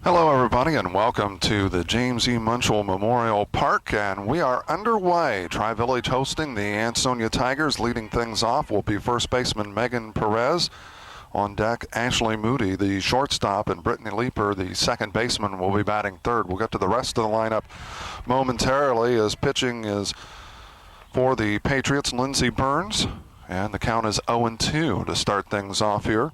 Hello everybody and welcome to the James E. Munchel Memorial Park, and we are underway. Tri-Village hosting the Ansonia Tigers. Leading things off will be first baseman Megan Perez. On deck, Ashley Moody, the shortstop, and Brittany Leeper, the second baseman, will be batting third. We'll get to the rest of the lineup momentarily, as pitching is for the Patriots, Lindsey Burns, and the count is 0-2 to start things off here.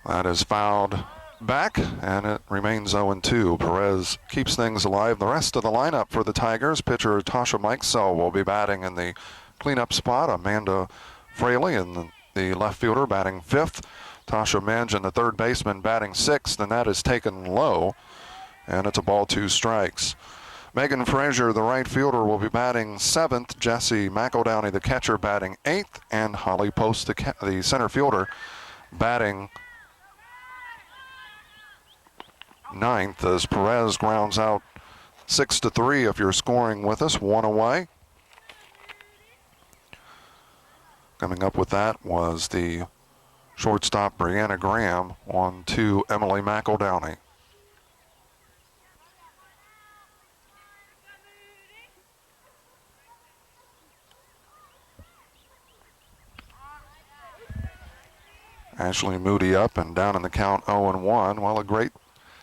That is fouled back, and it remains 0-2. Perez keeps things alive. The rest of the lineup for the Tigers, pitcher Tasha Mikesell will be batting in the cleanup spot. Amanda Fraley in the left fielder batting fifth. Tasha Mangin, the third baseman, batting sixth, and that is taken low, and it's a ball, 2 strikes. Megan Frazier, the right fielder, will be batting seventh. Jessie McEldowney, the catcher, batting eighth, and Holly Post, the center fielder, batting ninth, as Perez grounds out 6-3 if you're scoring with us, 1 away. Coming up with that was the shortstop Brianna Graham on to Emily McEldowney. Ashley Moody up and down in the count, 0-1. Well, a great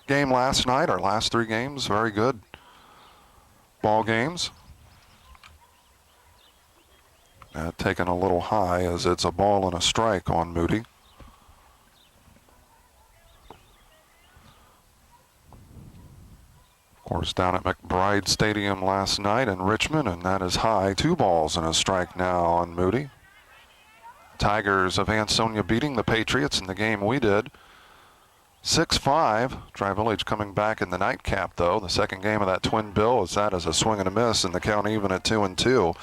game last night. Our last 3 games, very good ball games. Taken a little high, as it's a ball and a strike on Moody. Of course, down at McBride Stadium last night in Richmond, and that is high. 2 balls and a strike now on Moody. Tigers of Ansonia beating the Patriots in the game we did, 6-5. Tri-Village coming back in the nightcap, though. The second game of that twin bill is that as a swing and a miss, and the count even at 2-2.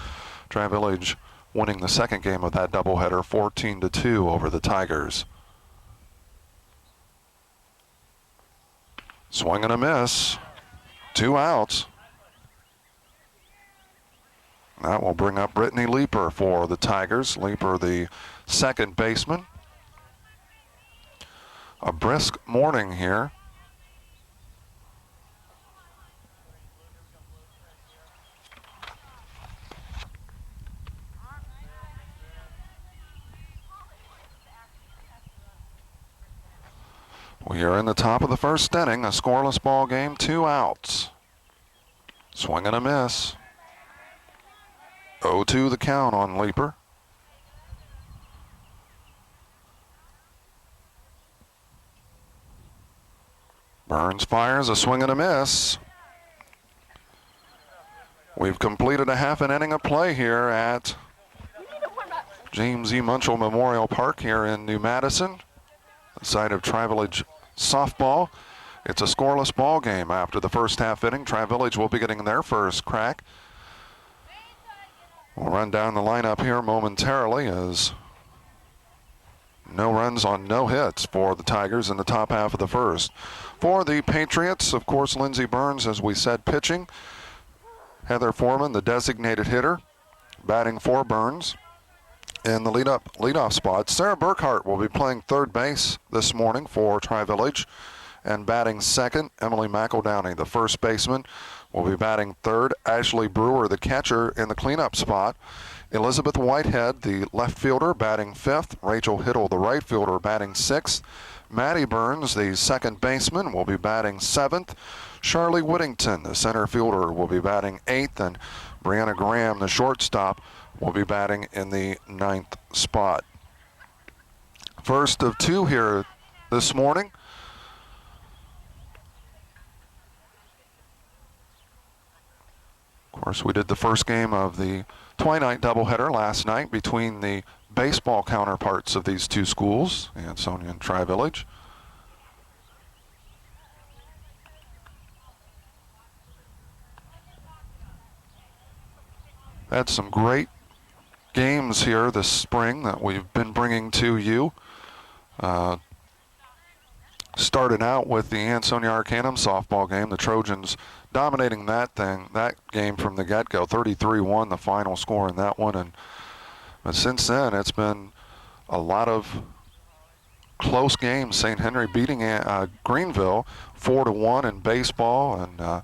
Tri-Village winning the second game of that doubleheader, 14-2 over the Tigers. Swing and a miss, 2 outs. That will bring up Brittany Leeper for the Tigers. Leeper, the second baseman. A brisk morning here. We are in the top of the first inning, a scoreless ball game, 2 outs. Swing and a miss. 0-2 the count on Leeper. Burns fires, a swing and a miss. We've completed a half an inning of play here at James E. Munchel Memorial Park here in New Madison, the site of Tri-Village softball. It's a scoreless ball game after the first half inning. Tri-Village will be getting their first crack. We'll run down the lineup here momentarily, as no runs on no hits for the Tigers in the top half of the first. For the Patriots, of course, Lindsey Burns, as we said, pitching. Heather Foreman, the designated hitter, batting for Burns. In the leadoff spot, Sarah Burkhart will be playing third base this morning for Tri-Village. And batting second, Emily McEldowney, the first baseman, will be batting third. Ashley Brewer, the catcher, in the cleanup spot. Elizabeth Whitehead, the left fielder, batting fifth. Rachel Hiddle, the right fielder, batting sixth. Maddie Burns, the second baseman, will be batting seventh. Charlie Whittington, the center fielder, will be batting eighth. And Brianna Graham, the shortstop, will be batting in the ninth spot. First of 2 here this morning. Of course, we did the first game of the twilight doubleheader last night between the baseball counterparts of these 2 schools, Ansonia and Tri-Village. Had some great games here this spring that we've been bringing to you. Started out with the Ansonia Arcanum softball game. The Trojans dominating that game from the get-go. 33-1 the final score in that one. But since then, it's been a lot of close game. St. Henry beating Greenville 4-1 in baseball, and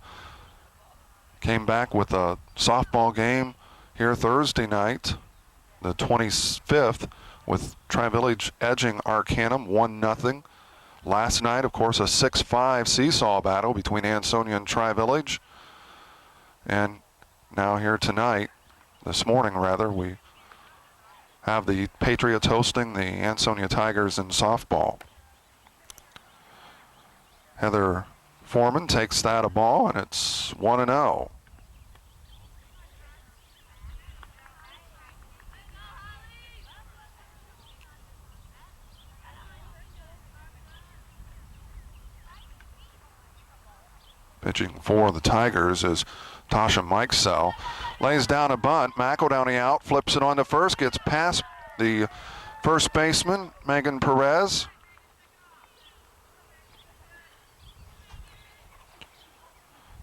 came back with a softball game here Thursday night, the 25th, with Tri-Village edging Arcanum 1-0. Last night, of course, a 6-5 seesaw battle between Ansonia and Tri-Village. And now here tonight, this morning rather, we have the Patriots hosting the Ansonia Tigers in softball. Heather Foreman takes that a ball, and it's 1-0. Pitching for the Tigers is Tasha Mikesell. Lays down a bunt. McEldowney out, flips it on to first, gets past the first baseman, Megan Perez.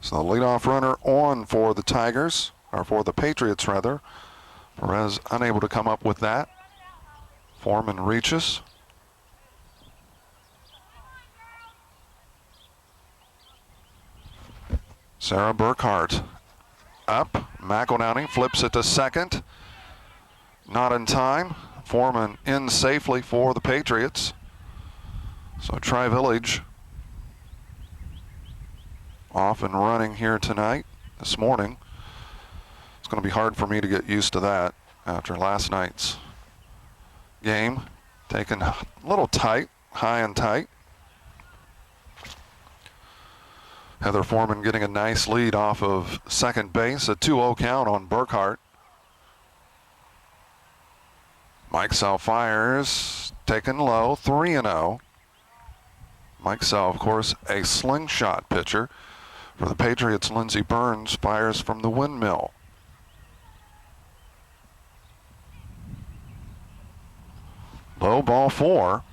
So the leadoff runner on for the Tigers, or for the Patriots rather. Perez unable to come up with that. Foreman reaches. Sarah Burkhart up. McEldowney flips it to second. Not in time. Foreman in safely for the Patriots. So Tri-Village off and running here tonight, this morning. It's going to be hard for me to get used to that after last night's game. Taken a little tight, high and tight. Heather Foreman getting a nice lead off of second base, a 2-0 count on Burkhart. Mikesell fires, taken low, 3-0. Mikesell, of course, a slingshot pitcher. For the Patriots, Lindsey Burns fires from the windmill. Low ball 4.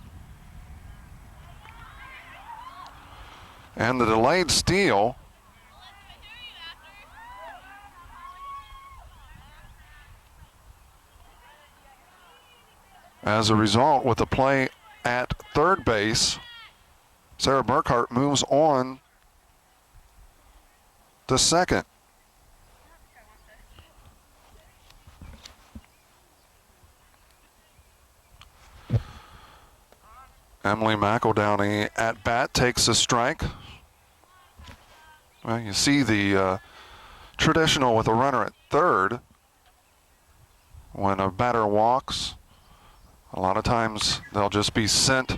And the delayed steal as a result, with the play at third base, Sarah Burkhart moves on to second. Emily McEldowney at bat takes a strike. Well, you see the traditional with a runner at third. When a batter walks, a lot of times they'll just be sent,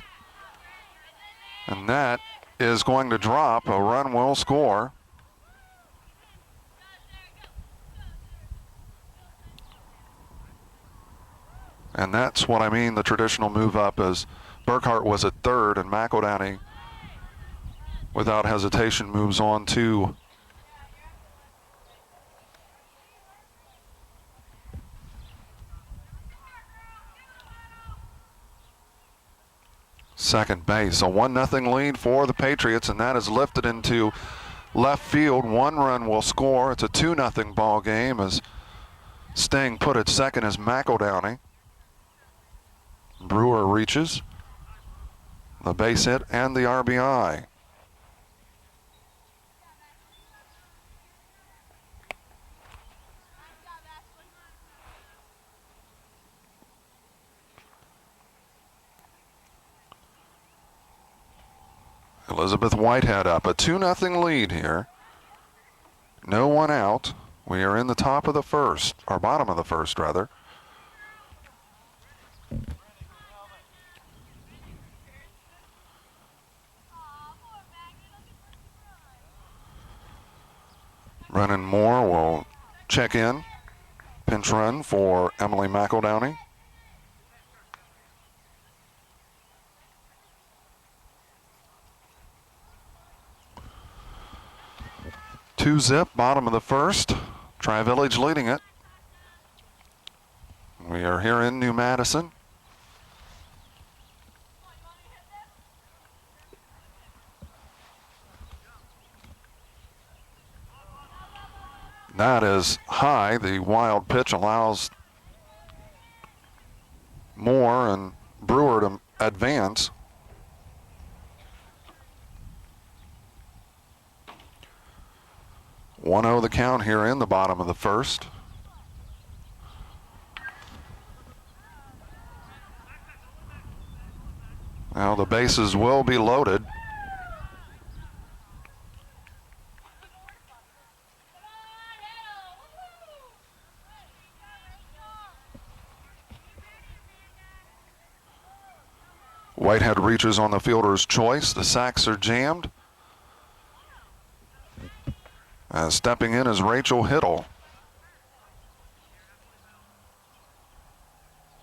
and that is going to drop. A run will score. And that's what I mean, the traditional move up, as Burkhart was at third, and McEldowney, without hesitation, moves on to second base. A 1-0 lead for the Patriots, and that is lifted into left field. One run will score. It's a 2-0 ball game, as staying put at second is McEldowney. Brewer reaches the base hit and the RBI. Elizabeth Whitehead up, a 2-0 lead here. No one out. We are in the top of the first, or bottom of the first rather. Brennan Moore will check in. Pinch run for Emily McEldowney. Two zip, bottom of the first. Tri-Village leading it. We are here in New Madison. That is high. The wild pitch allows Moore and Brewer to advance. 1-0 the count here in the bottom of the first. Now the bases will be loaded. Whitehead reaches on the fielder's choice. The sacks are jammed. Stepping in is Rachel Hiddle.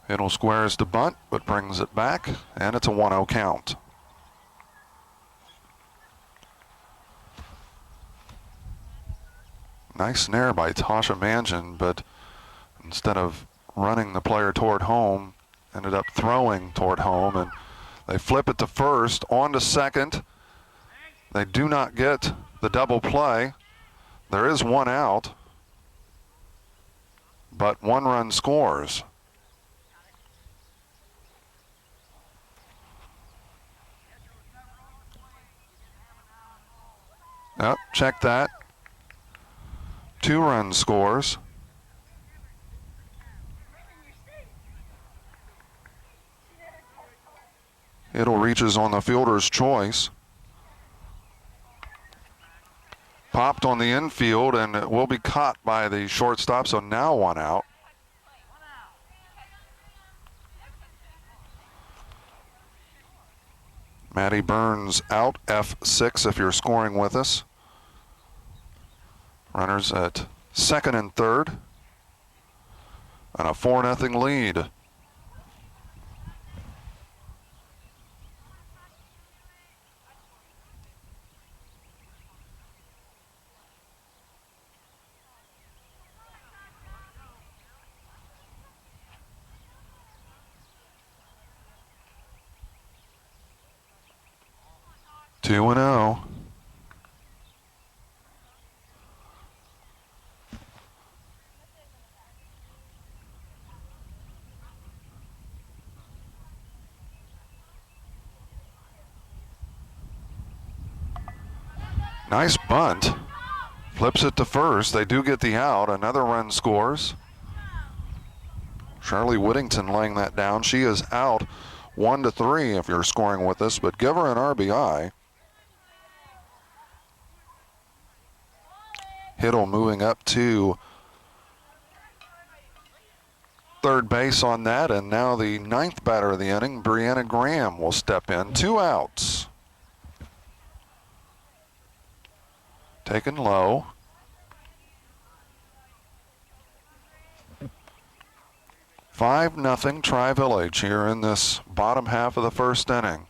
Hiddle squares the bunt, but brings it back, and it's a 1-0 count. Nice snare by Tasha Mangian, but instead of running the player toward home, ended up throwing toward home, and they flip it to first, on to second. They do not get the double play. There is one out, but one run scores. Yep, check that. 2 run scores. Hiddle reaches on the fielder's choice. Popped on the infield, and it will be caught by the shortstop, so now 1 out. Maddie Burns out, F6 if you're scoring with us. Runners at second and third. And a 4-0 lead. Two and 0. Nice bunt. Flips it to first. They do get the out. Another run scores. Charlie Whittington laying that down. She is out 1-3 if you're scoring with us, but give her an RBI. Hiddle moving up to third base on that, and now the 9th batter of the inning, Brianna Graham, will step in. 2 outs. Taken low. Five nothing Tri-Village here in this bottom half of the first inning.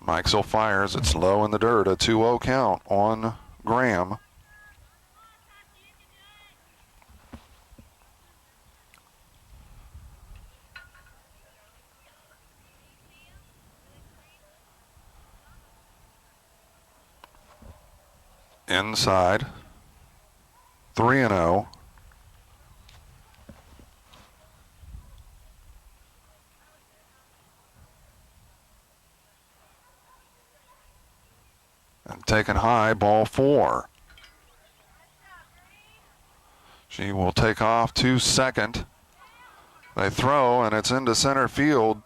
Mikesell fires. It's low in the dirt. A 2-0 count on Graham. Inside. 3-0. And taken high, ball 4. She will take off to second. They throw, and it's into center field.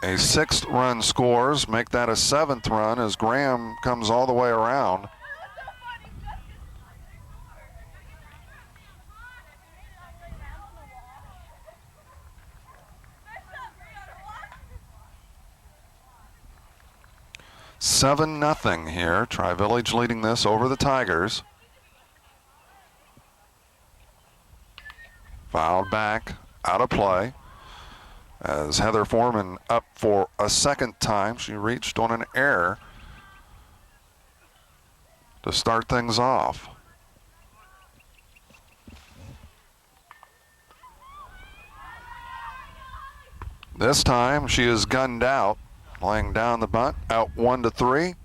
A 6th run scores, make that a 7th run as Graham comes all the way around. Seven nothing here. Tri-Village leading this over the Tigers. Fouled back, out of play. As Heather Foreman up for a second time. She reached on an error to start things off. This time she is gunned out, laying down the bunt, out 1-3.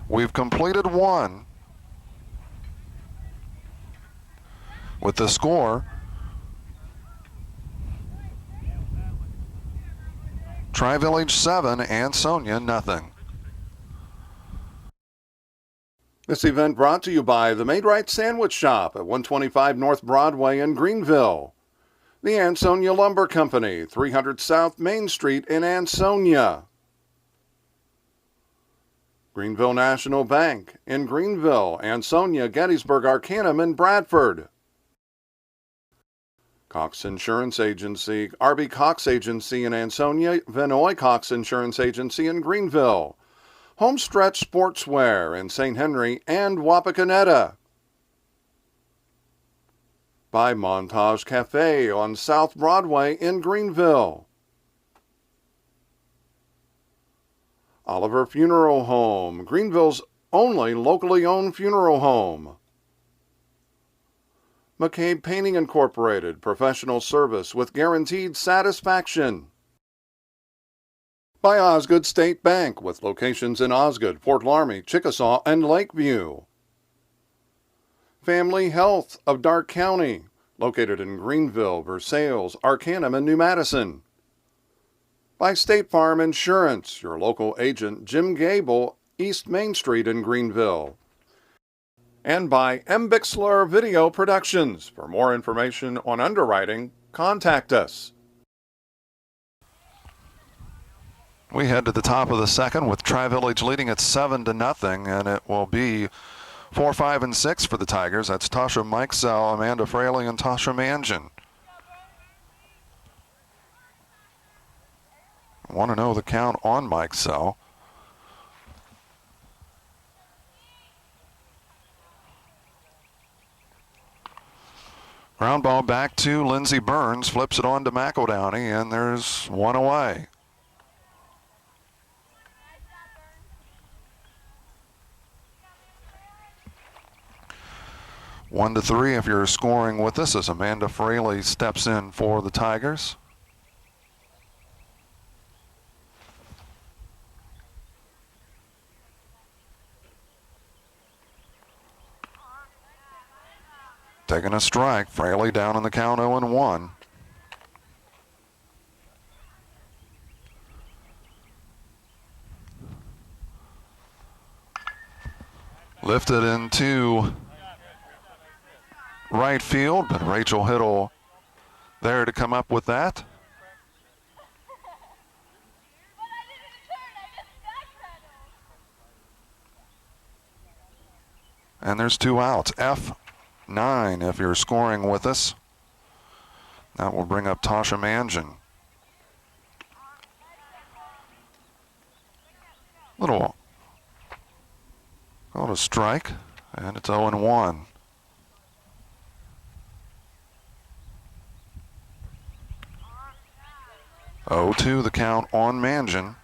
We've completed 1 with the score Tri-Village 7, Ansonia nothing. This event brought to you by the Made Right Sandwich Shop at 125 North Broadway in Greenville. The Ansonia Lumber Company, 300 South Main Street in Ansonia. Greenville National Bank in Greenville, Ansonia, Gettysburg, Arcanum, and Bradford. Cox Insurance Agency, RB Cox Agency in Ansonia, Vinoy Cox Insurance Agency in Greenville. Homestretch Sportswear in St. Henry and Wapakoneta. By Montage Cafe on South Broadway in Greenville. Oliver Funeral Home, Greenville's only locally owned funeral home. McCabe Painting Incorporated, professional service with guaranteed satisfaction. By Osgood State Bank, with locations in Osgood, Fort Laramie, Chickasaw, and Lakeview. Family Health of Darke County, located in Greenville, Versailles, Arcanum, and New Madison. By State Farm Insurance, your local agent, Jim Gable, East Main Street in Greenville. And by Bixler Video Productions. For more information on underwriting, contact us. We head to the top of the second with Tri-Village leading at 7-0, and it will be 4, 5, and 6 for the Tigers. That's Tasha Mikesell, Amanda Fraley, and Tasha Mangin. I want to know the count on Mikesell. Ground ball back to Lindsey Burns, flips it on to McEldowney, and there's one away. One to 3 if you're scoring with us as Amanda Fraley steps in for the Tigers. Taking a strike, Fraley down in the count 0-1. Lifted into right field, but Rachel Hiddle there to come up with that. And there's 2 outs. F9 if you're scoring with us. That will bring up Tasha Mangin. Little called a strike, and it's 0-1. Oh, 2 the count on Mangin.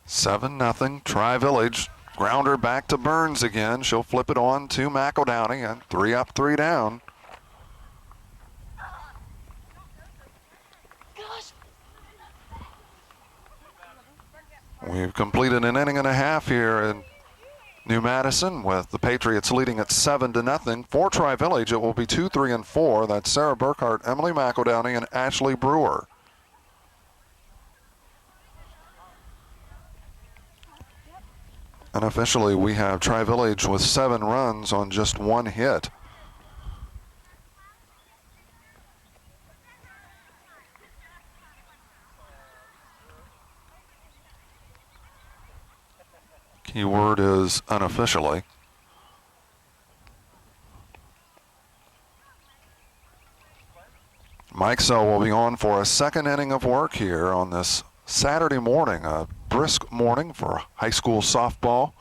Seven nothing. Tri-Village. Grounder back to Burns again. She'll flip it on to McEldowney, and 3 up, 3 down. We've completed an inning and a half here in New Madison, with the Patriots leading at 7-0. For Tri-Village, it will be 2, 3, and 4. That's Sarah Burkhart, Emily McEldowney, and Ashley Brewer. Unofficially, we have Tri-Village with 7 runs on just 1 hit. Keyword is unofficially. Mikesell will be on for a second inning of work here on this Saturday morning, a brisk morning for high school softball.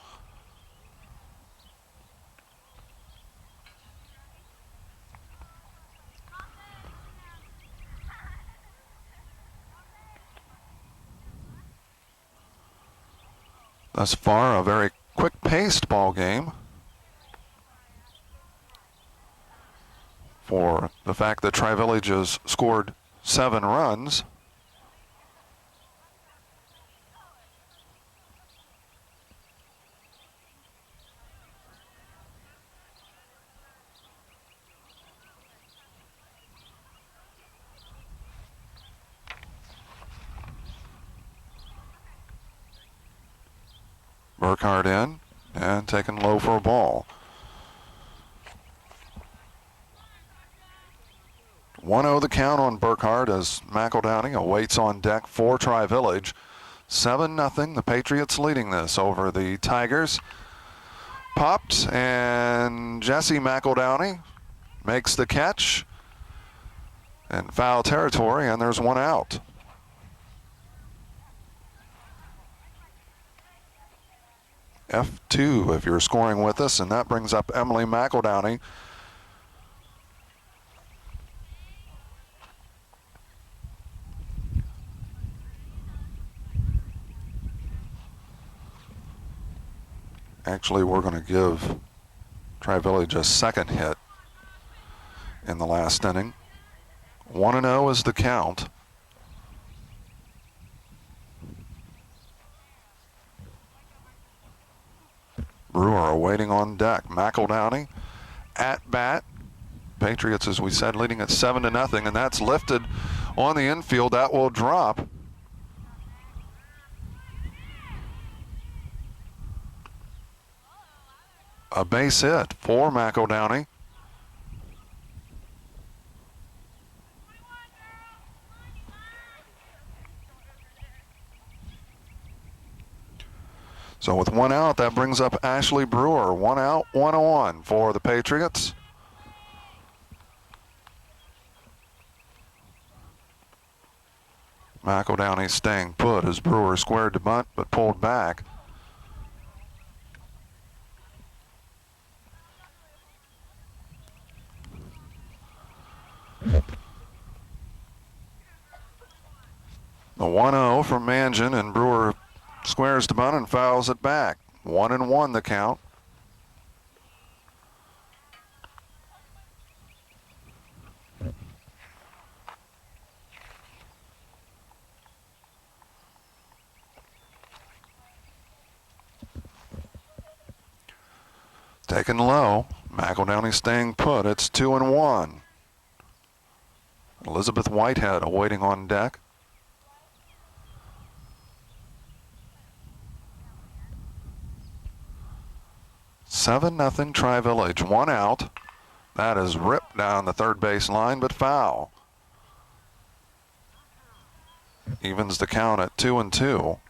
Thus far, a very quick-paced ball game for the fact that Tri-Village has scored 7 runs. Burkhardt in and taken low for a ball. 1-0 the count on Burkhardt as McEldowney awaits on deck for Tri-Village. 7-0, the Patriots leading this over the Tigers. Popped, and Jesse McEldowney makes the catch in foul territory, and there's one out. F2 if you're scoring with us, and that brings up Emily McEldowney. Actually, we're going to give Tri-Village a second hit in the last inning. 1-0 is the count. Brewer awaiting on deck. McEldowney at bat. Patriots, as we said, leading at 7-0, and that's lifted on the infield. That will drop. A base hit for McEldowney. So with one out, that brings up Ashley Brewer. 1 out, 1 on for the Patriots. McEldowney staying put as Brewer squared to bunt but pulled back. The 1-0 from Mangin, and Brewer squares to bunt and fouls it back. 1-1 the count. Taken low. McEldowney staying put. It's 2-1. Elizabeth Whitehead awaiting on deck. Seven nothing Tri-Village. One out. That is ripped down the third base line, but foul. Evens the count at 2-2.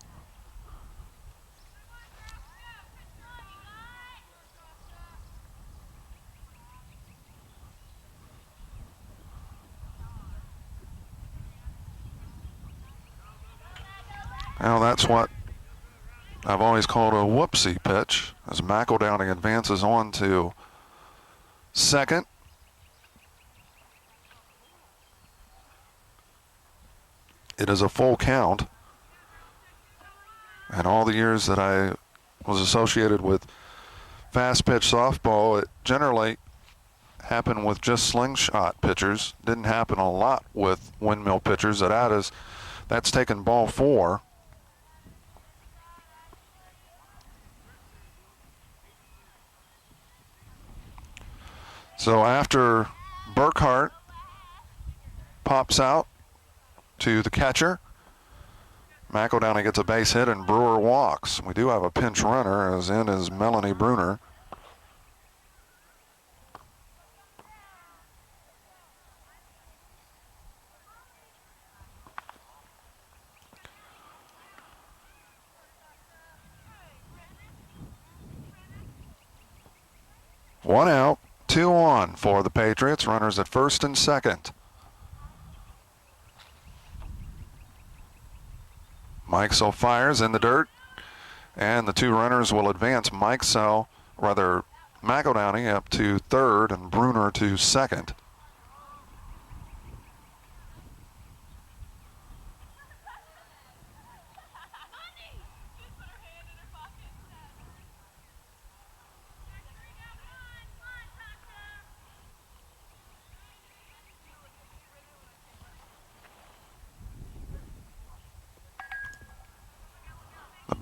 Now that's what I've always called a whoopsie pitch, as McEldowney advances on to second. It is a full count. And all the years that I was associated with fast pitch softball, it generally happened with just slingshot pitchers. Didn't happen a lot with windmill pitchers. At Addis, that's taken ball 4. So after Burkhardt pops out to the catcher, McEldowney gets a base hit and Brewer walks. We do have a pinch runner, as in is Melanie Bruner. One out. 2 on for the Patriots. Runners at first and second. Mikesell fires in the dirt, and the 2 runners will advance. McEldowney up to third and Bruner to second.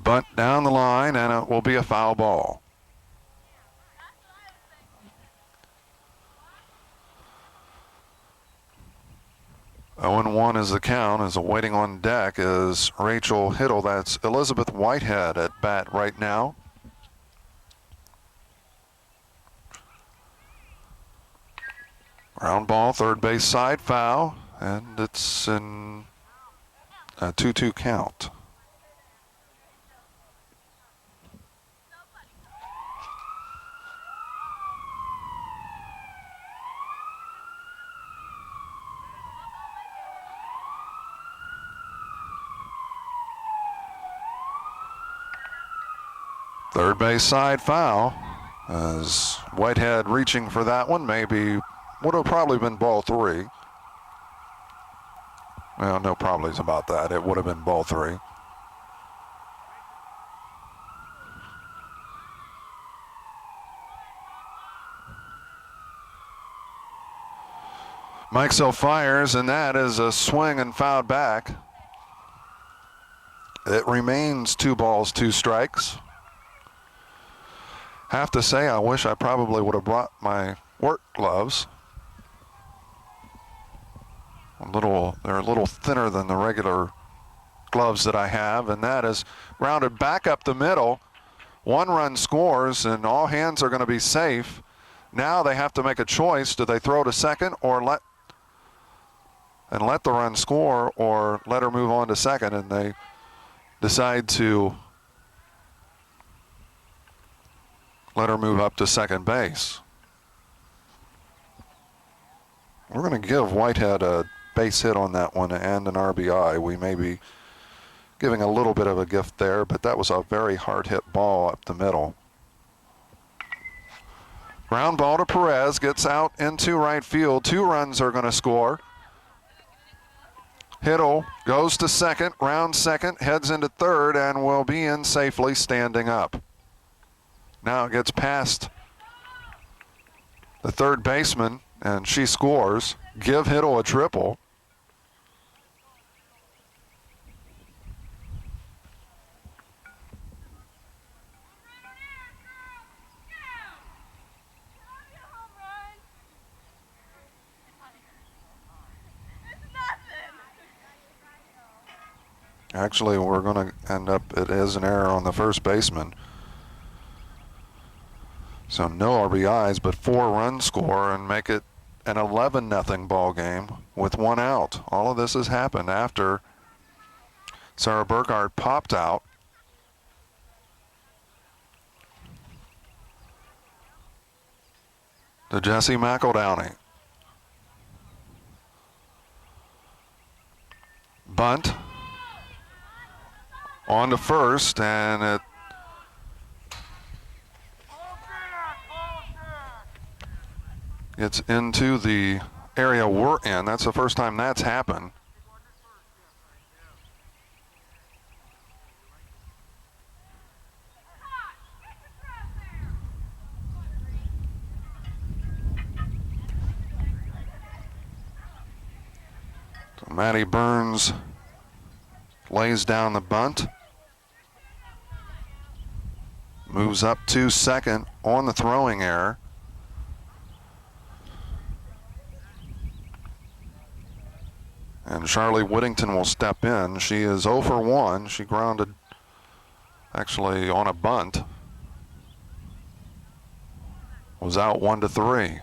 Bunt down the line, and it will be a foul ball. Oh, 1 is the count, as awaiting on deck is Rachel Hiddle. That's Elizabeth Whitehead at bat right now. Ground ball, third base side, foul, and it's in a 2-2 count. Third base side foul, as Whitehead reaching for that one, maybe would have probably been ball 3. Well, no probablys about that. It would have been ball 3. Mixell fires, and that is a swing and fouled back. It remains 2 balls, 2 strikes. Have to say, I wish I probably would have brought my work gloves. They're a little thinner than the regular gloves that I have, and that is rounded back up the middle. 1 run scores, and all hands are going to be safe. Now they have to make a choice. Do they throw to second or let the run score, or let her move on to second? And they decide to let her move up to second base. We're going to give Whitehead a base hit on that one and an RBI. We may be giving a little bit of a gift there, but that was a very hard hit ball up the middle. Ground ball to Perez, gets out into right field. 2 runs are going to score. Hiddle goes to second, round second, heads into third, and will be in safely, standing up. Now it gets past the third baseman, and she scores. Give Hiddle a triple. Actually, we're going to end up, it is an error on the first baseman. So no RBIs, but 4 runs score and make it an 11-0 ball game with 1 out. All of this has happened after Sarah Burkhardt popped out. To Jesse McEldowney. Bunt on to first, and it gets into the area we're in. That's the first time that's happened. So Maddie Burns lays down the bunt. Moves up to second on the throwing error. And Charlie Whittington will step in. She is 0 for 1. She grounded actually on a bunt. Was out 1-3.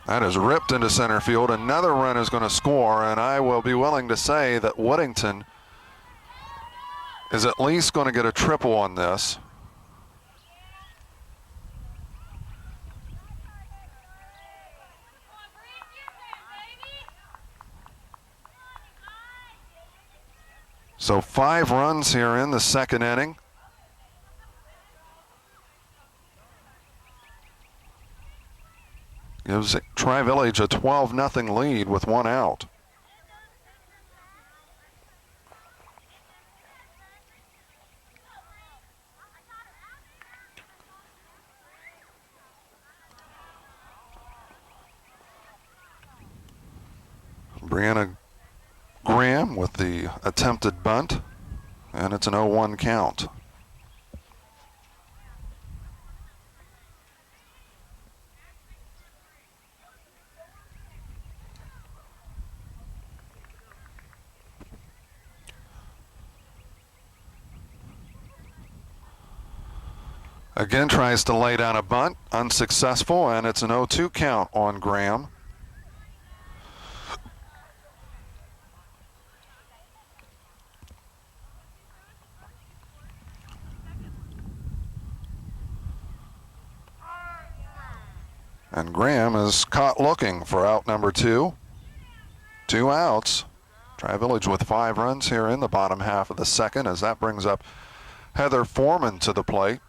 That is ripped into center field. Another run is going to score, and I will be willing to say that Whittington is at least going to get a triple on this. So 5 runs here in the second inning. Gives Tri-Village a 12-0 lead with 1 out. Brianna Graham with the attempted bunt, and it's an 0-1 count. Again tries to lay down a bunt, unsuccessful, and it's an 0-2 count on Graham. And Graham is caught looking for out number 2. 2 outs. Tri-Village with 5 runs here in the bottom half of the second, as that brings up Heather Foreman to the plate.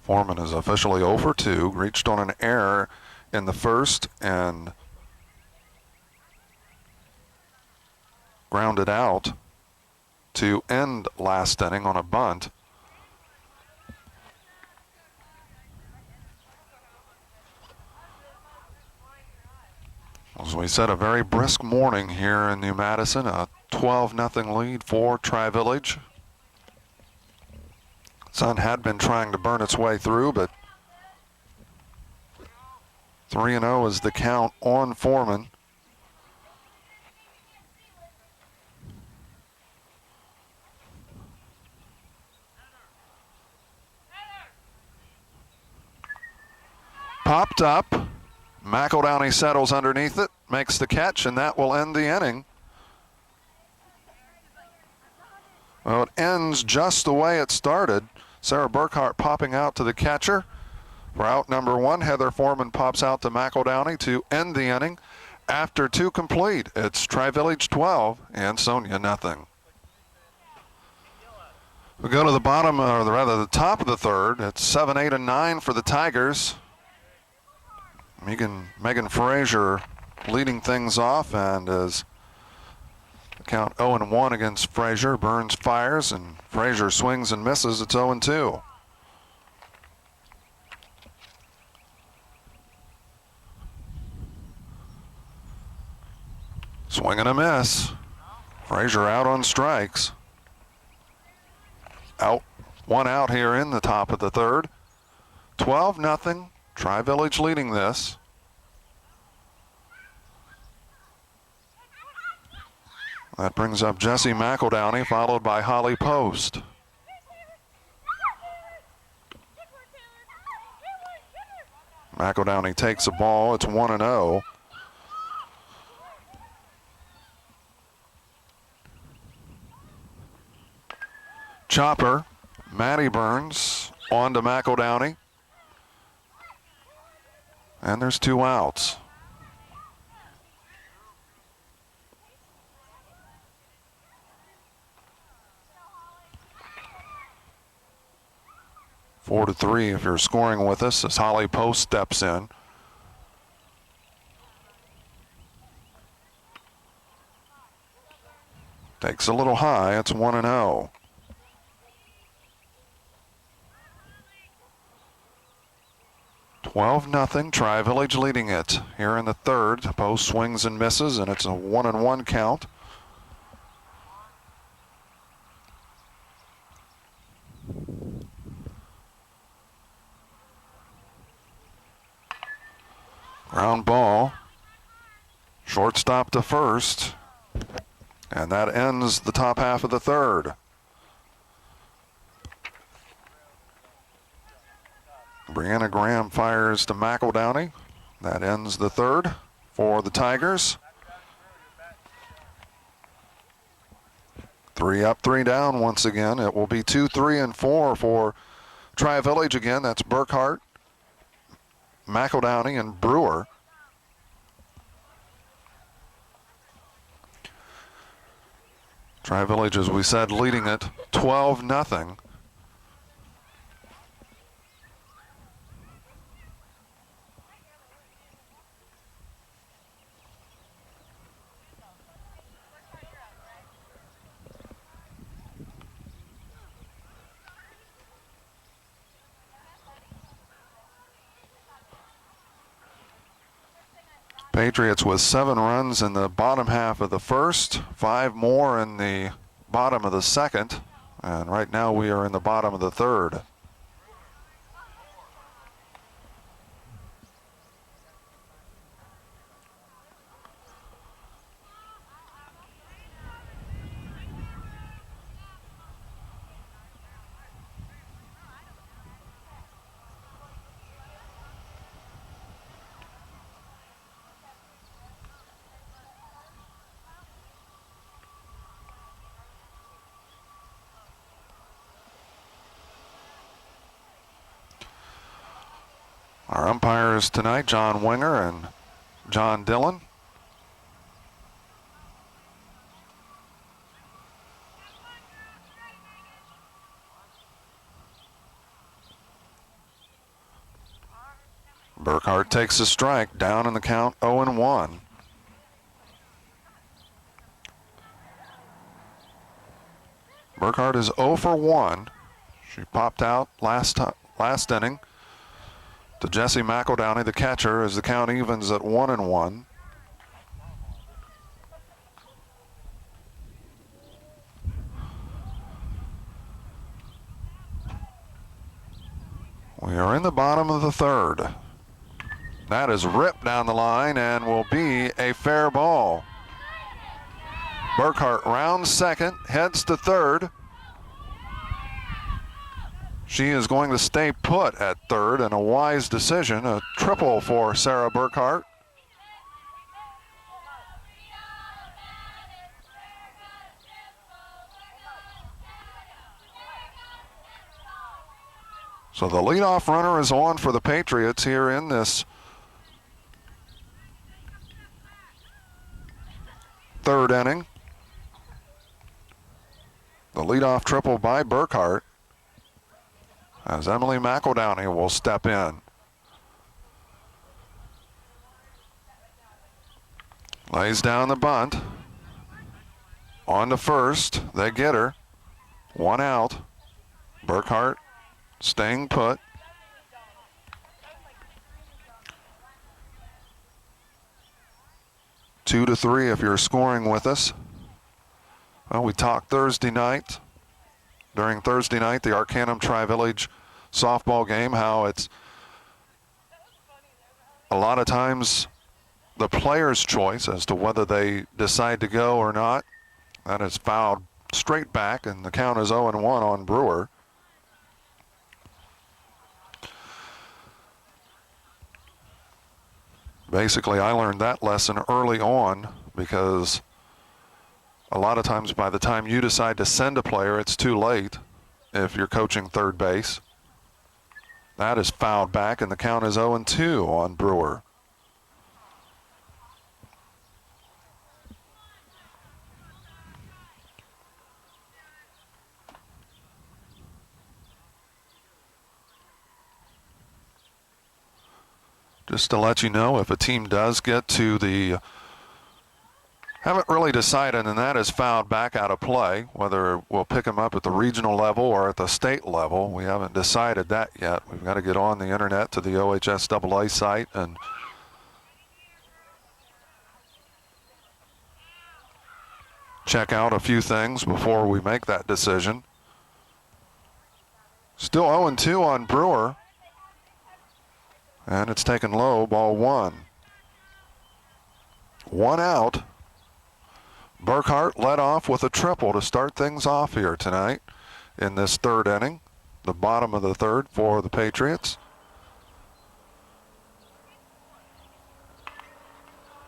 Foreman is officially 0 for 2, reached on an error in the first and grounded out to end last inning on a bunt. As we said, a very brisk morning here in New Madison, a 12-0 lead for Tri-Village. Sun had been trying to burn its way through, but 3-0 is the count on Foreman. Popped up. McEldowney settles underneath it, makes the catch, and that will end the inning. Well, it ends just the way it started. Sarah Burkhart popping out to the catcher for out number 1. Heather Foreman pops out to McEldowney to end the inning. After 2 complete, it's Tri-Village 12 and Ansonia nothing. We go to the bottom, or rather the top of the third. It's 7, 8, and 9 for the Tigers. Megan Frazier leading things off, and as the count 0-1 against Frazier, Burns fires, and Frazier swings and misses. It's 0-2. Swing and a miss. Frazier out on strikes. Out, 1 out here in the top of the third. 12-0. Tri-Village leading this. That brings up Jessie McEldowney, followed by Holly Post. McEldowney takes a ball. It's 1-0. Chopper, Maddie Burns, on to McEldowney. And there's 2 outs. Four to 3 if you're scoring with us as Holly Post steps in. Takes a little high. It's 1-0. Nothing. Tri-Village leading it here in the third. Post swings and misses, and it's a 1-1 count. Ground ball. Shortstop to first. And that ends the top half of the third. Brianna Graham fires to McEldowney. That ends the third for the Tigers. 3 up, 3 down once again. It will be 2, 3, and 4 for Tri-Village again. That's Burkhart, McEldowney, and Brewer. Tri-Village, as we said, leading it 12-0. Patriots with 7 runs in the bottom half of the first, 5 more in the bottom of the second, and right now we are in the bottom of the third. Our umpires tonight, John Winger and John Dillon. Burkhart takes a strike, down in the count 0-1. Burkhart is 0 for 1. She popped out last inning to Jessie McEldowney, the catcher, as the count evens at 1-1. We are in the bottom of the third. That is ripped down the line and will be a fair ball. Burkhart rounds second, heads to third. She is going to stay put at third, and a wise decision, a triple for Sarah Burkhart. So the leadoff runner is on for the Patriots here in this third inning. The leadoff triple by Burkhart, as Emily McEldowney will step in. Lays down the bunt. On to first. They get her. One out. Burkhart staying put. Two to three if you're scoring with us. Well, we talked Thursday night. During Thursday night, the Arcanum Tri-Village softball game, how it's a lot of times the player's choice as to whether they decide to go or not. That is fouled straight back, and the count is 0-1 on Brewer. Basically, I learned that lesson early on, because a lot of times by the time you decide to send a player, it's too late if you're coaching third base. That is fouled back, and the count is 0-2 on Brewer. Just to let you know, if a team does get to the, haven't really decided, and that is fouled back out of play, whether we'll pick them up at the regional level or at the state level. We haven't decided that yet. We've got to get on the internet to the OHSAA site and check out a few things before we make that decision. Still 0-2 on Brewer. And it's taken low, ball one. One out. Burkhart led off with a triple to start things off here tonight in this third inning, the bottom of the third for the Patriots.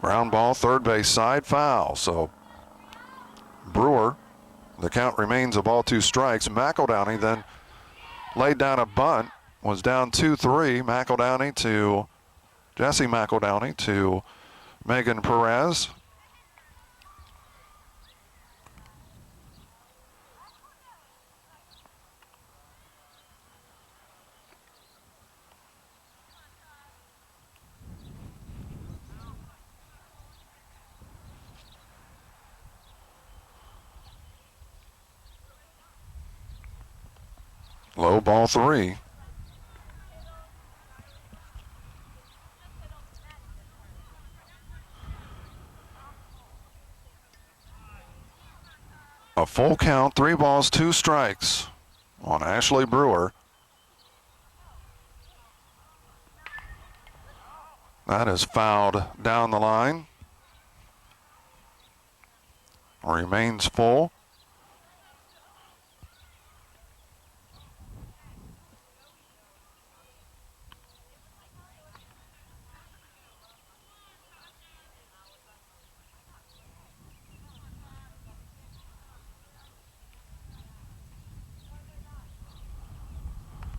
Ground ball, third base side, foul. So Brewer, the count remains a ball, 2 strikes. McEldowney then laid down a bunt, was down 2-3. McEldowney to Jessie McEldowney to Megan Perez. Low, ball 3. A full count, 3 balls, 2 strikes on Ashley Brewer. That is fouled down the line. Remains full.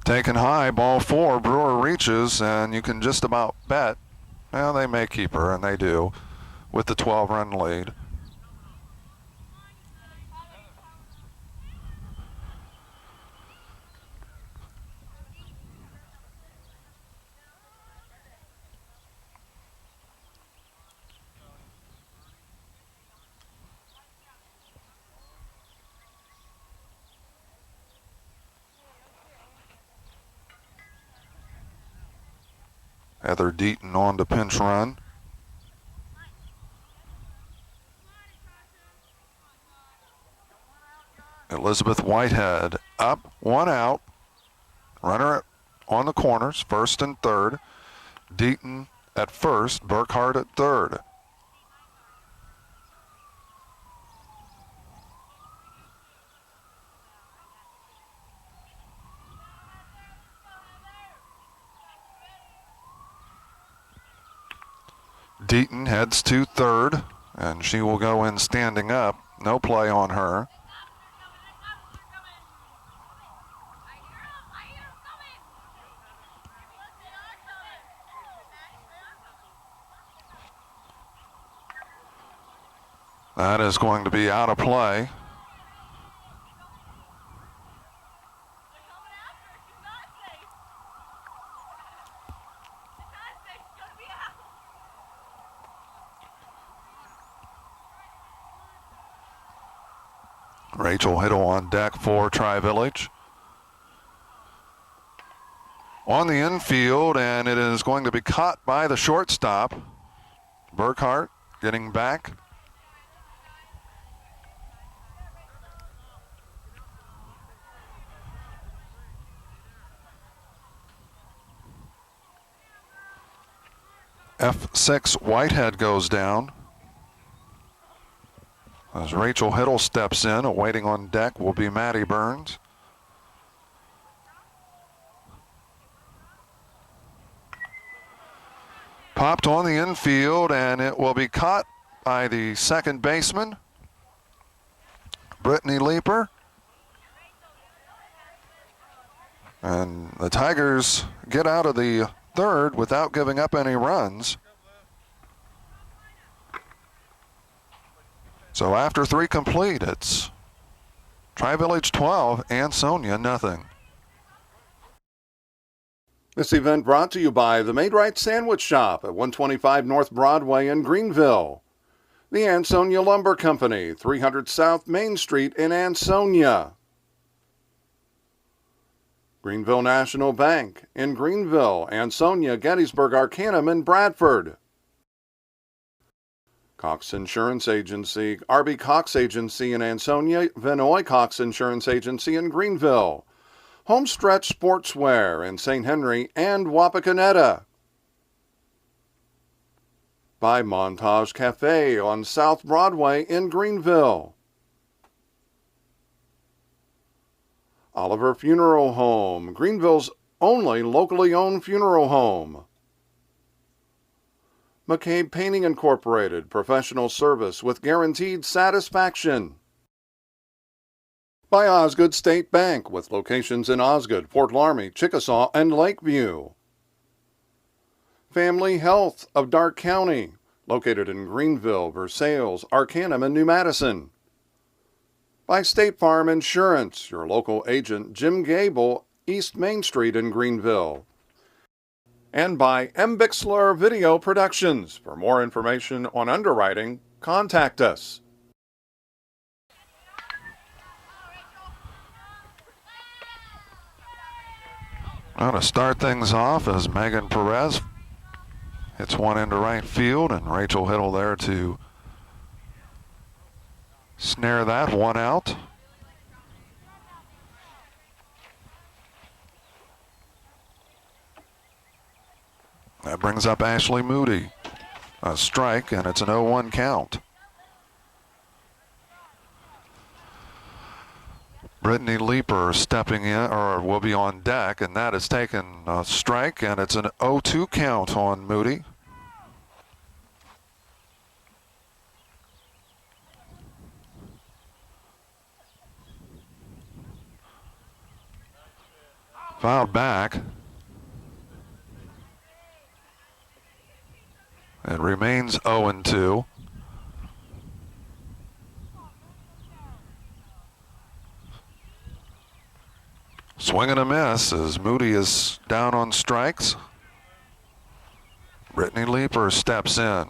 Taken high, ball 4. Brewer reaches, and you can just about bet, well, they may keep her, and they do, with the 12-run lead. Heather Deaton on to pinch run. Elizabeth Whitehead up, 1 out. Runner on the corners, first and third. Deaton at first, Burkhart at third. Deaton heads to third, and she will go in standing up. No play on her. That is going to be out of play. Rachel Hiddle on deck for Tri-Village. On the infield, and it is going to be caught by the shortstop. Burkhart getting back. F6 Whitehead goes down. As Rachel Hiddle steps in, awaiting on deck will be Maddie Burns. Popped on the infield, and it will be caught by the second baseman, Brittany Leeper. And the Tigers get out of the third without giving up any runs. So after 3 complete, it's Tri-Village 12, Ansonia nothing. This event brought to you by the Made Right Sandwich Shop at 125 North Broadway in Greenville. The Ansonia Lumber Company, 300 South Main Street in Ansonia. Greenville National Bank in Greenville, Ansonia, Gettysburg, Arcanum, and Bradford. Cox Insurance Agency, RB Cox Agency in Ansonia, Vinoy Cox Insurance Agency in Greenville. Homestretch Sportswear in St. Henry and Wapakoneta. By Montage Cafe on South Broadway in Greenville. Oliver Funeral Home, Greenville's only locally owned funeral home. McCabe Painting Incorporated, professional service with guaranteed satisfaction. By Osgood State Bank, with locations in Osgood, Fort Laramie, Chickasaw, and Lakeview. Family Health of Darke County, located in Greenville, Versailles, Arcanum, and New Madison. By State Farm Insurance, your local agent Jim Gable, East Main Street in Greenville. And by M. Bixler Video Productions. For more information on underwriting, contact us. Well, to start things off as Megan Perez hits one into right field, and Rachel Hiddle there to snare that, 1 out. That brings up Ashley Moody. A strike, and it's an 0-1 count. Brittany Leeper stepping in, or will be on deck, and that is taken a strike, and it's an 0-2 count on Moody. Fouled back. It remains 0-2. Swing and a miss as Moody is down on strikes. Brittany Leeper steps in.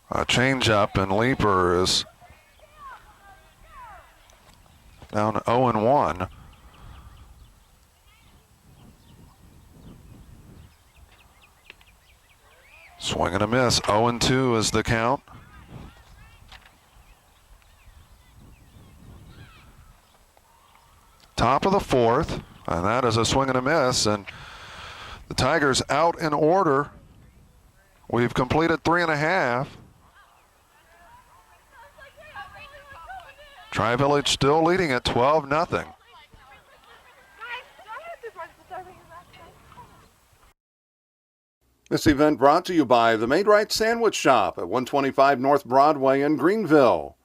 A changeup, and Leeper is down 0-1. Swing and a miss. 0-2 is the count. Top of the fourth, and that is a swing and a miss, and the Tigers out in order. We've completed 3.5. Tri-Village still leading at 12-0. This event brought to you by the Made Right Sandwich Shop at 125 North Broadway in Greenville.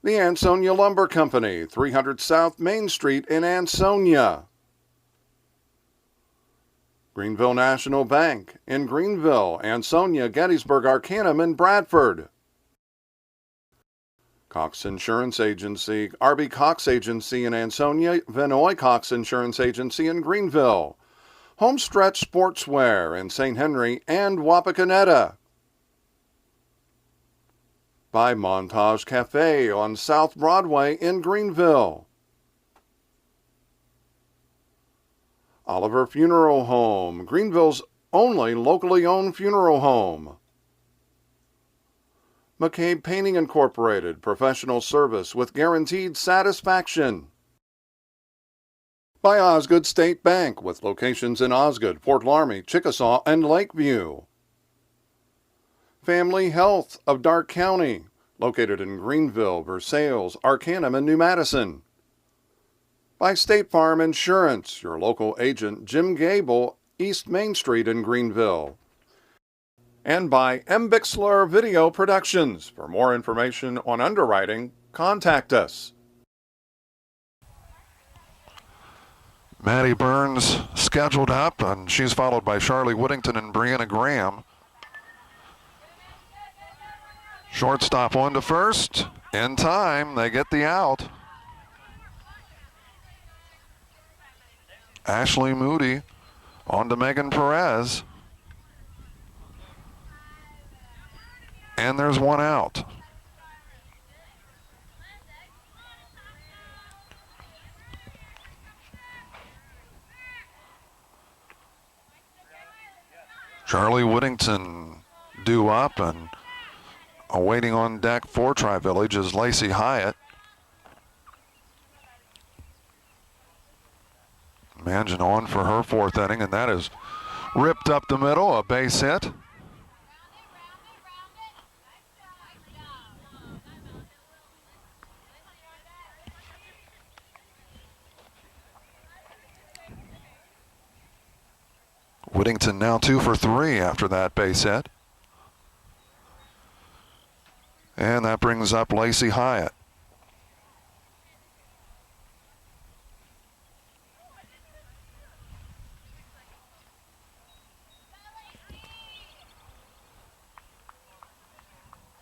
The Ansonia Lumber Company, 300 South Main Street in Ansonia. Greenville National Bank in Greenville, Ansonia, Gettysburg, Arcanum, and Bradford. Cox Insurance Agency, R.B. Cox Agency in Ansonia, Vinoy Cox Insurance Agency in Greenville. Homestretch Sportswear in St. Henry and Wapakoneta. By Montage Cafe on South Broadway in Greenville. Oliver Funeral Home, Greenville's only locally owned funeral home. McCabe Painting Incorporated, professional service with guaranteed satisfaction. By Osgood State Bank, with locations in Osgood, Fort Laramie, Chickasaw, and Lakeview. Family Health of Darke County, located in Greenville, Versailles, Arcanum, and New Madison. By State Farm Insurance, your local agent Jim Gable, East Main Street in Greenville. And by M. Bixler Video Productions. For more information on underwriting, contact us. Maddie Burns scheduled up, and she's followed by Charlie Whittington and Brianna Graham. Shortstop on to first. In time, they get the out. Ashley Moody on to Megan Perez. And there's one out. Charlie Whittington due up, and awaiting on deck for Tri-Village is Lacey Hyatt. Mangin on for her fourth inning, and that is ripped up the middle, a base hit. Whittington now 2 for 3 after that base hit. And that brings up Lacey Hyatt.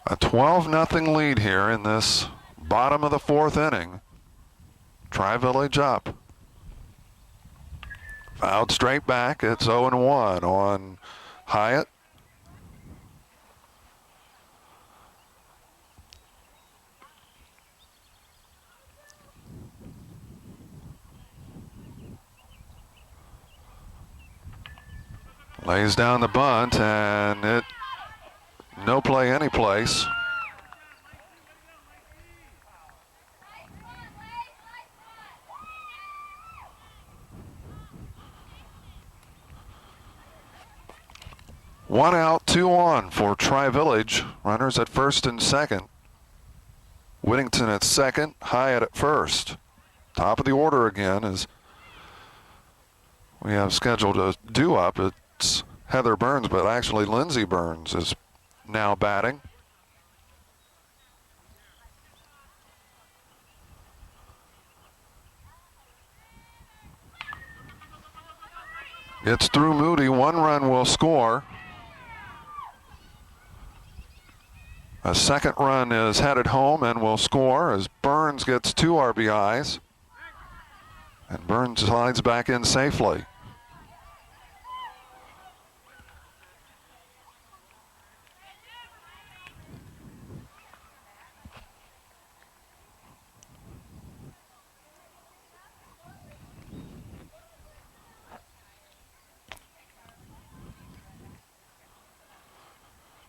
A 12-0 lead here in this bottom of the fourth inning. Tri-Village up. Fouled straight back. It's 0-1 on Hyatt. Lays down the bunt, and it no play any place. One out, 2 on for Tri-Village. Runners at first and second. Whittington at second, Hyatt at first. Top of the order again as we have scheduled a due up. It's Heather Burns, but actually Lindsey Burns is now batting. Gets through Moody, 1 run will score. A second run is headed home and will score as Burns gets 2 RBIs. And Burns slides back in safely.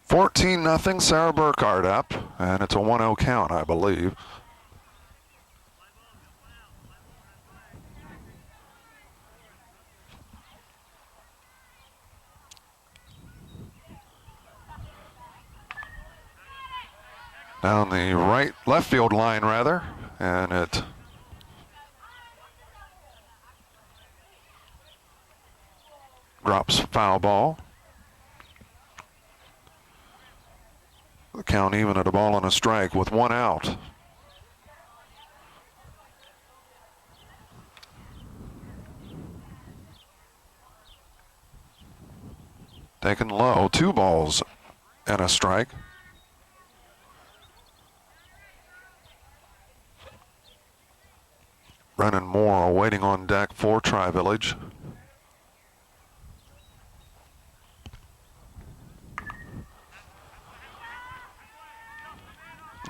(14-0), Sarah Burkhardt up, and it's a 1-0 count, I believe. Down the left field line rather, and it drops foul ball. The count even at a ball and a strike with 1 out. Taken low, 2 balls and a strike. Brennan Moore waiting on deck for Tri-Village.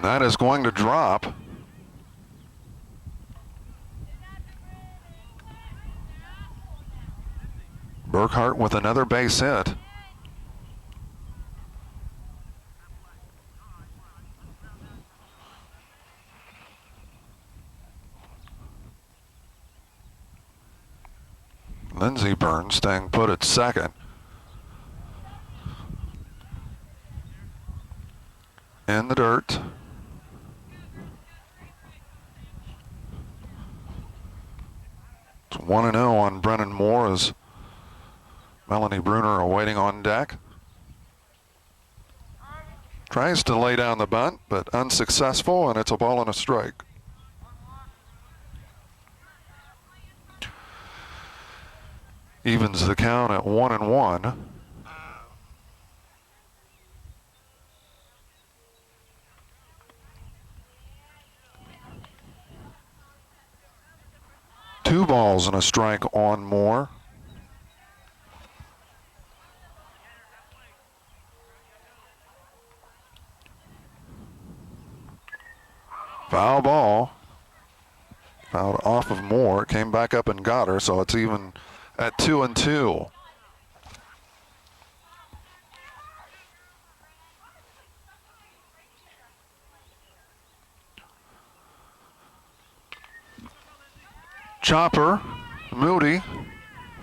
That is going to drop. Burkhart with another base hit. Lindsey Burns staying put at second. In the dirt. It's 1-0 on Brennan Moore as Melanie Bruner awaiting on deck. Tries to lay down the bunt, but unsuccessful, and it's a ball and a strike. Evens the count at 1-1. Two balls and a strike on Moore. Foul ball. Fouled off of Moore. Came back up and got her, so it's even at 2-2. Chopper, Moody,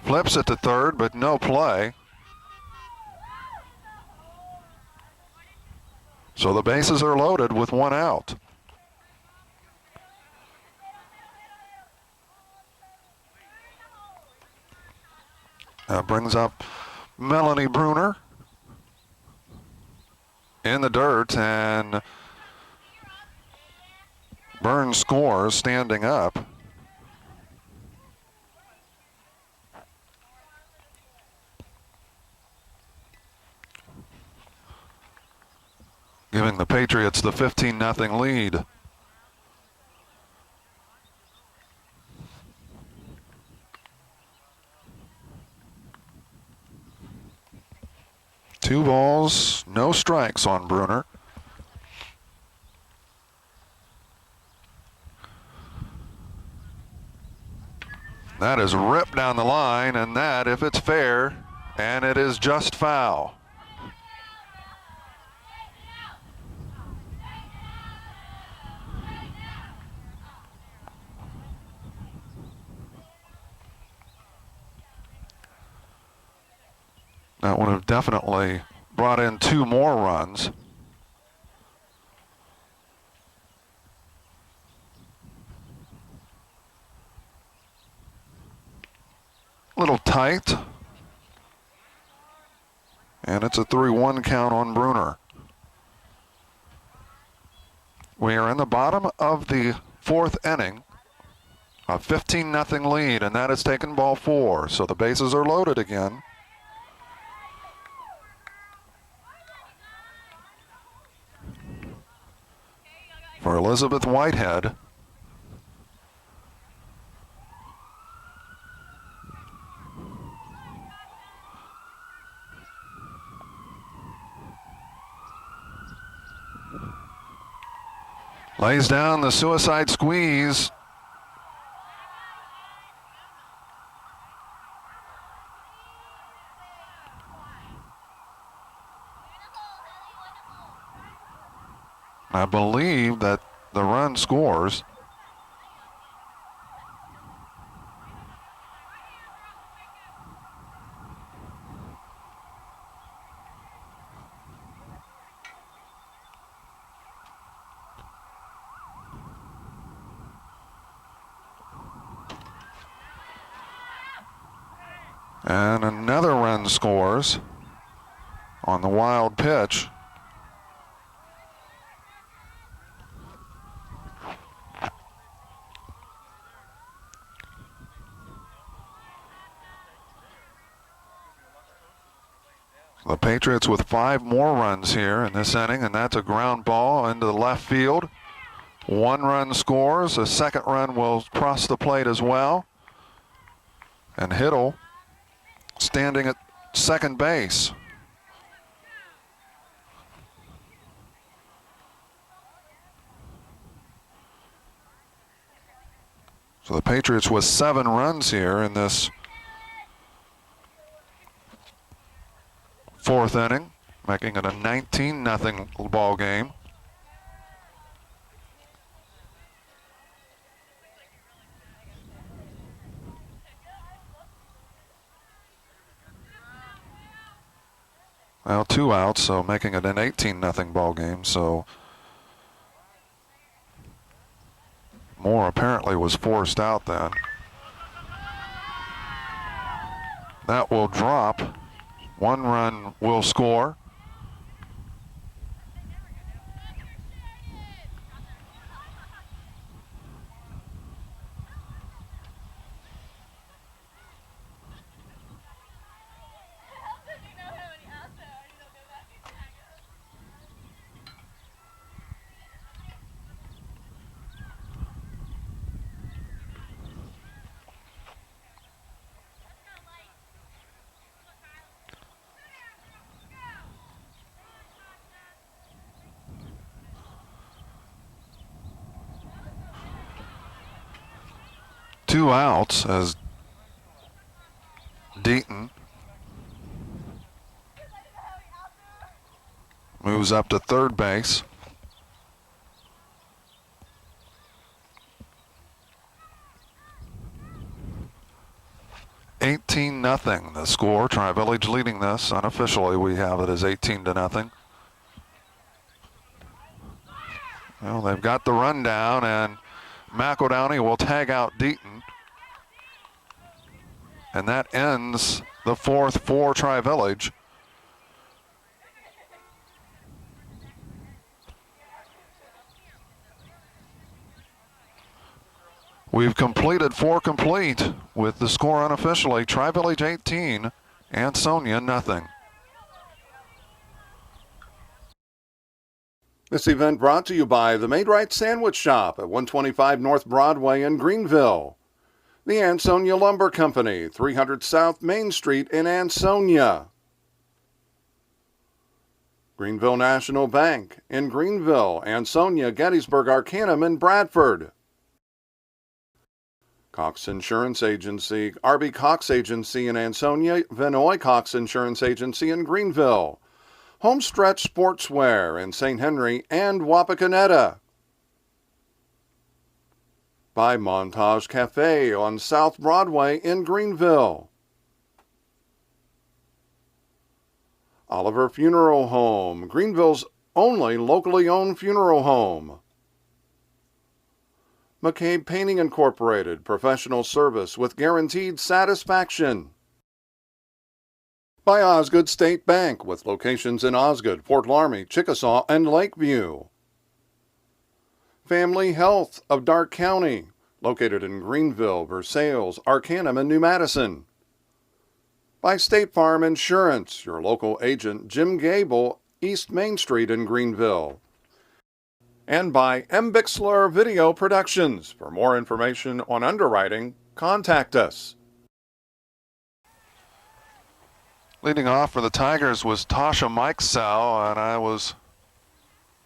flips it to third, but no play. So the bases are loaded with 1 out. That brings up Melanie Bruner in the dirt, and Burns scores standing up. Giving the Patriots the 15-0 lead. Two balls, no strikes on Bruner. That is ripped down the line, and that, if it's fair, and it is just foul. That would have definitely brought in 2 more runs. A little tight. And it's a 3-1 count on Bruner. We are in the bottom of the fourth inning. A 15-0 lead, and that has taken ball 4. So the bases are loaded again. For Elizabeth Whitehead. Lays down the suicide squeeze. I believe that the run scores. And another run scores on the wild pitch. The Patriots with 5 more runs here in this inning, and that's a ground ball into the left field. 1 run scores. A second run will cross the plate as well. And Hiddle standing at second base. So the Patriots with 7 runs here in this fourth inning, making it a 19-0 ball game. Well, 2 outs, so making it an 18-0 ball game. So Moore apparently was forced out then. That will drop. 1 run will score. Two outs as Deaton moves up to third base. $18-0 the score. Tri-Village leading this. Unofficially, we have it as 18-0. Well, they've got the rundown, and McEldowney will tag out Deaton. And that ends the fourth for Tri-Village. We've completed 4 complete with the score unofficially. Tri-Village 18, Ansonia nothing. This event brought to you by the Made Right Sandwich Shop at 125 North Broadway in Greenville. The Ansonia Lumber Company, 300 South Main Street in Ansonia. Greenville National Bank in Greenville, Ansonia, Gettysburg, Arcanum, and Bradford. Cox Insurance Agency, R.B. Cox Agency in Ansonia, Vinoy Cox Insurance Agency in Greenville. Homestretch Sportswear in St. Henry and Wapakoneta. By Montage Cafe on South Broadway in Greenville. Oliver Funeral Home, Greenville's only locally owned funeral home. McCabe Painting Incorporated, professional service with guaranteed satisfaction. By Osgood State Bank, with locations in Osgood, Fort Laramie, Chickasaw, and Lakeview. Family Health of Darke County, located in Greenville, Versailles, Arcanum, and New Madison. By State Farm Insurance, your local agent Jim Gable, East Main Street in Greenville. And by Bixler Video Productions. For more information on underwriting, contact us. Leading off for the Tigers was Tasha Mikesell, and I was,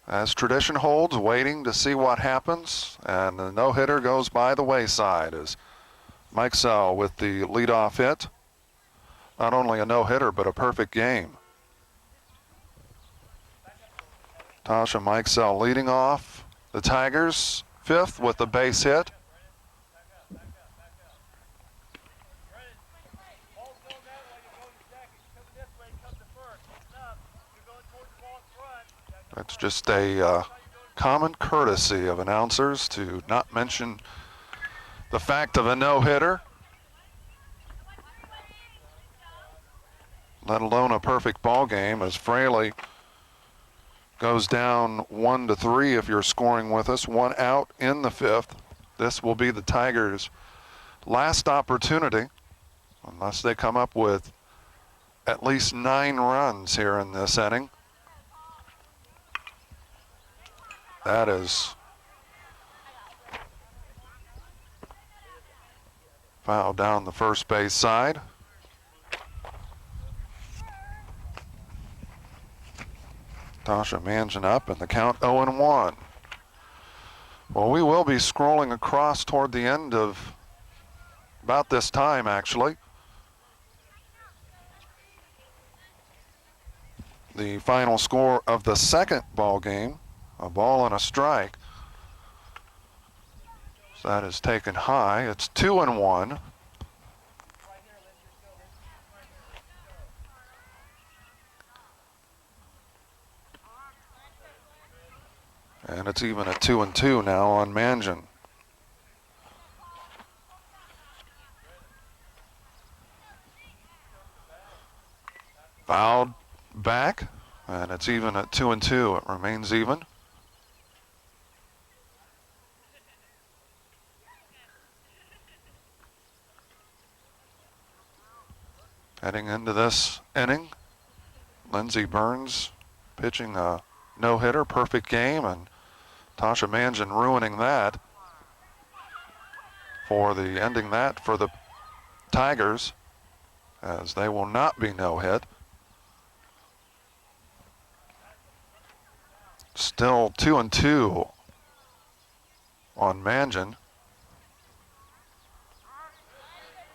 as tradition holds, waiting to see what happens, and the no-hitter goes by the wayside as Mikesell with the leadoff hit. Not only a no-hitter, but a perfect game. Tasha Mikesell leading off the Tigers, fifth with the base hit. It's just a common courtesy of announcers to not mention the fact of a no-hitter, let alone a perfect ball game, as Fraley goes down 1-3 if you're scoring with us, one out in the fifth. This will be the Tigers' last opportunity, unless they come up with at least 9 runs here in this inning. That is foul down the first base side. Tasha Mansion up and the count 0-1. Well, we will be scrolling across toward the end of about this time, actually. The final score of the second ball game, a ball and a strike. So that is taken high. It's 2-1. And it's even at 2-2 now on Mansion. Fouled back, and it's even at 2-2. It remains even. Heading into this inning, Lindsey Burns pitching a no-hitter, perfect game, and Tasha Mansion ruining that ending that for the Tigers, as they will not be no-hit. Still 2-2 on Mansion.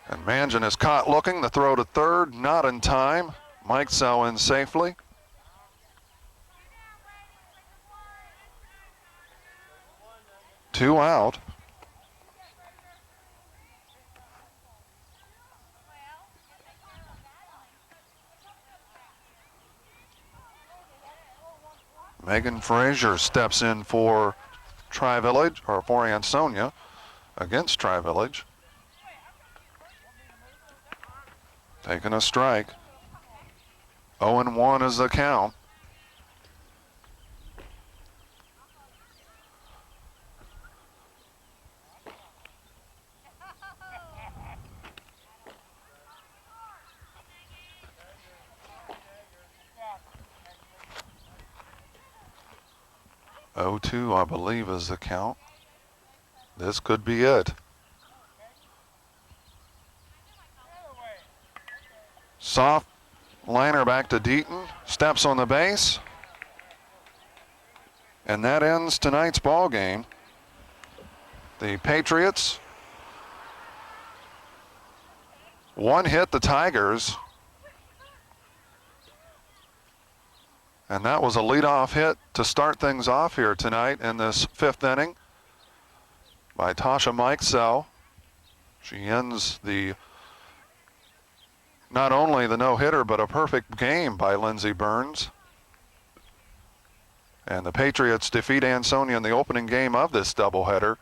And Mansion is caught looking. The throw to third, not in time. Mikesell in safely. Two out. Megan Frazier steps in for Tri-Village, or for Ansonia, against Tri-Village. Taking a strike. 0-1 is the count. Oh-2, I believe, is the count. This could be it. Soft liner back to Deaton, steps on the base, and that ends tonight's ball game. The Patriots one hit the Tigers, and that was a leadoff hit to start things off here tonight in this fifth inning by Tasha Mikesell. She ends not only the no-hitter, but a perfect game by Lindsey Burns. And the Patriots defeat Ansonia in the opening game of this doubleheader,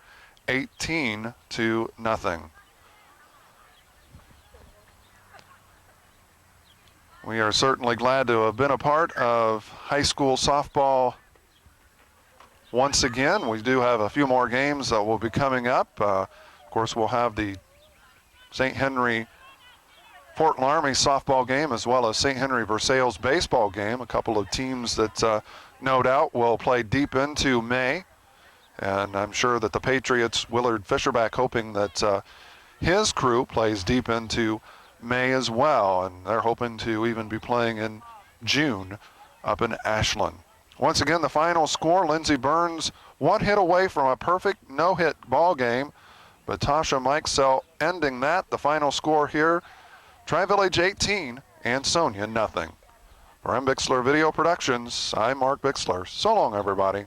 18-0. We are certainly glad to have been a part of high school softball once again. We do have a few more games that will be coming up. Of course, we'll have the St. Henry Fort Laramie softball game as well as St. Henry Versailles baseball game. A couple of teams that no doubt will play deep into May. And I'm sure that the Patriots, Willard Fisherback, hoping that his crew plays deep into May as well. And they're hoping to even be playing in June up in Ashland. Once again, the final score, Lindsey Burns 1 hit away from a perfect no-hit ball game. But Tasha Mikesell ending that. The final score here, Tri-Village 18, Ansonia nothing. For M. Bixler Video Productions, I'm Mark Bixler. So long, everybody.